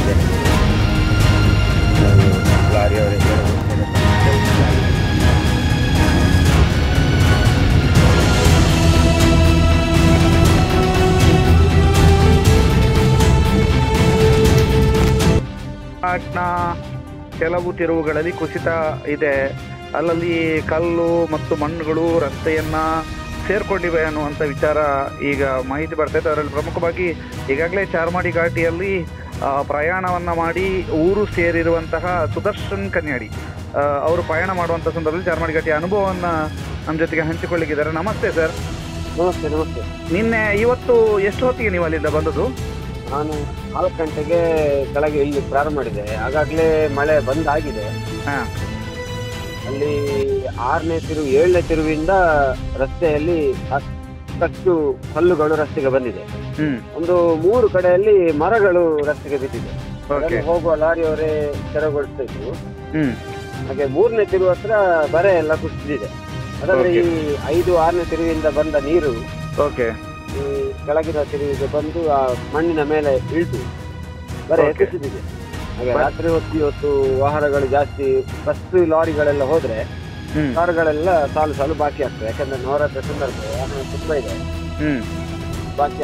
ಇದೆ. ಲಾರಿಯವರಿಗೆ ಕೆಲವು ತಿರುವುಗಳಲ್ಲಿ ಕುಸಿತ ಇದೆ, ಅಲ್ಲಲ್ಲಿ ಕಲ್ಲು ಮತ್ತು ಮಣ್ಣುಗಳು ರಸ್ತೆಯನ್ನ ಸೇರ್ಕೊಂಡಿವೆ ಅನ್ನುವಂಥ ವಿಚಾರ ಈಗ ಮಾಹಿತಿ ಬರ್ತಾ ಇದೆ. ಅದರಲ್ಲಿ ಪ್ರಮುಖವಾಗಿ ಈಗಾಗಲೇ ಚಾರ್ಮಾಡಿ ಘಾಟಿಯಲ್ಲಿ ಪ್ರಯಾಣವನ್ನು ಮಾಡಿ ಊರು ಸೇರಿರುವಂತಹ ಸುದರ್ಶನ್ ಕನ್ಯಾಡಿ ಅವರು ಪ್ರಯಾಣ ಮಾಡುವಂಥ ಸಂದರ್ಭದಲ್ಲಿ ಚಾರ್ಮಾಡಿ ಘಾಟಿಯ ಅನುಭವವನ್ನು ನಮ್ಮ ಜೊತೆಗೆ ಹಂಚಿಕೊಳ್ಳಿಕ್ಕಿದ್ದಾರೆ. ನಮಸ್ತೆ ಸರ್. ನಮಸ್ತೆ. ನಮಸ್ತೆ. ಇವತ್ತು ಎಷ್ಟು ಹೊತ್ತಿಗೆ ನೀವು ಅಲ್ಲಿಂದ ಬಂದದ್ದು? ನಾನು 4 ಗಂಟೆಗೆ ಕೆಳಗೆ ಇಲ್ಲಿ ಪ್ರಾರಂಭ ಮಾಡಿದೆ. ಆಗಾಗಲೇ ಮಳೆ ಬಂದಾಗಿದೆ. ಹಾಂ. ಅಲ್ಲಿ 6ನೇ ತಿರುವು 7ನೇ ತಿರುವಿಂದ ರಸ್ತೆಯಲ್ಲಿ ಸಾಕಷ್ಟು ಕಲ್ಲುಗಳು ರಸ್ತೆಗೆ ಬಂದಿದೆ. ಒಂದು 3 ಕಡೆಯಲ್ಲಿ ಮರಗಳು ರಸ್ತೆಗೆ ಬಿದ್ದಿದೆ. ಹೋಗುವ ಲಾರಿಯವರೇ ತೆರವುಗೊಳಿಸ್ತಾ ಇದ್ರು. ಹಾಗೆ 3ನೇ ತಿರುವು ಹತ್ರ ಬರೆ ಎಲ್ಲ ಕುಸಿದಿದೆ. ಅದಾದ್ರೆ ಈ 5-6ನೇ ತಿರುವಿಂದ ಬಂದ ನೀರು ಈ ಕೆಳಗಿನ ತಿರುವಿಗೆ ಬಂದು ಆ ಮಣ್ಣಿನ ಮೇಲೆ ಇಳಿದು ಬರೆ ಕುಸಿದಿದೆ. ಹಾಗೆ ರಾತ್ರಿ ಹೊತ್ತು ವಾಹನಗಳು ಜಾಸ್ತಿ, ಬಸ್ ಲಾರಿಗಳೆಲ್ಲ ಹೋದ್ರೆ ಕಾರುಗಳೆಲ್ಲ ಸಾಲು ಬಾಕಿ ಆಗ್ತದೆ. ಯಾಕಂದ್ರೆ ನವರಾತ್ರಿ ಸಂದರ್ಭ ವಾಹನ ತುಂಬಾ ಇದೆ, ಬಾಕಿ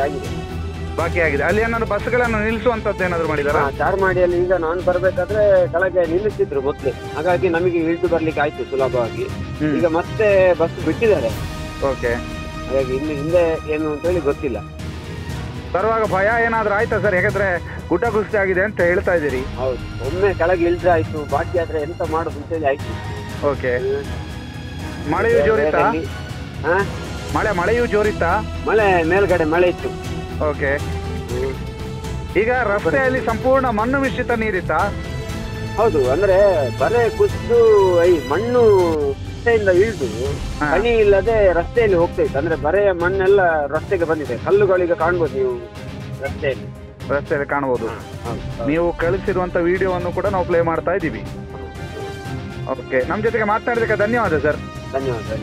ಆಗಿದೆ. ಅಲ್ಲಿ ಏನಾದ್ರು ಬಸ್ಗಳನ್ನು ನಿಲ್ಲಿಸುವಂತದ್ದು ಏನಾದ್ರು ಮಾಡಿದಾರ? ಚಾರ್ಮಾಡಿಯಲ್ಲಿ ಈಗ ನಾನು ಬರ್ಬೇಕಾದ್ರೆ ಕೆಳಗೆ ನಿಲ್ಲಿಸಿದ್ರು ಮೊದ್ಲೇ, ಹಾಗಾಗಿ ನಮಗೆ ಇಳಿದು ಬರ್ಲಿಕ್ಕೆ ಆಯ್ತು ಸುಲಭವಾಗಿ. ಈಗ ಮತ್ತೆ ಬಸ್ ಬಿಟ್ಟಿದ್ದಾರೆ. ಹಾಗಾಗಿ ಇನ್ನು ಹಿಂದೆ ಏನು ಅಂತ ಹೇಳಿ ಗೊತ್ತಿಲ್ಲ. ಬರುವಾಗ ಭಯ ಏನಾದ್ರು ಆಯ್ತಾ ಸರ್? ಯಾಕಂದ್ರೆ ಗುಡ್ಡ ಕುಸಿತ ಆಗಿದೆ ಅಂತ ಹೇಳ್ತಾ ಇದ್ದೀರಿ. ಹೌದು, ಒಮ್ಮೆ ಕೆಳಗೆ ಇಳಿದ್ರೆ ಆಯ್ತು, ಬಾಕಿ ಆದ್ರೆ ಎಂತ ಮಾಡುದು ಅಂತ ಹೇಳಿ ಆಯ್ತು. ಮಳೆಯೂ ಜೋರಿತ್ತಾ? ಮಳೆಯೂ ಜೋರಿತ್ತಾ? ಮಳೆ ಮೇಲ್ಗಡೆ ಮಳೆ ಇತ್ತು. ಈಗ ರಸ್ತೆಯಲ್ಲಿ ಸಂಪೂರ್ಣ ಮಣ್ಣು ಮಿಶ್ರಿತ ನೀರಿತ್ತಾ? ಹೌದು, ಅಂದ್ರೆ ಬರೆ ಕುಸಿದು ಈ ಮಣ್ಣು ರಸ್ತೆಯಿಂದ ಇಳಿದು ಹನಿ ಇಲ್ಲದೆ ರಸ್ತೆಯಲ್ಲಿ ಹೋಗ್ತಾ ಇತ್ತು. ಅಂದ್ರೆ ಬರೆಯ ಮಣ್ಣೆಲ್ಲ ರಸ್ತೆಗೆ ಬಂದಿದೆ. ಕಲ್ಲುಗಳಿಗೆ ಕಾಣ್ಬೋದು ನೀವು ರಸ್ತೆಯಲ್ಲಿ ಕಾಣಬಹುದು. ನೀವು ಕಳಿಸಿರುವಂತ ವಿಡಿಯೋವನ್ನು ಕೂಡ ನಾವು ಪ್ಲೇ ಮಾಡ್ತಾ ಇದ್ದೀವಿ. ನಮ್ಮ ಜೊತೆಗೆ ಮಾತನಾಡಿದಕ್ಕೆ ಧನ್ಯವಾದ ಸರ್. ಧನ್ಯವಾದ.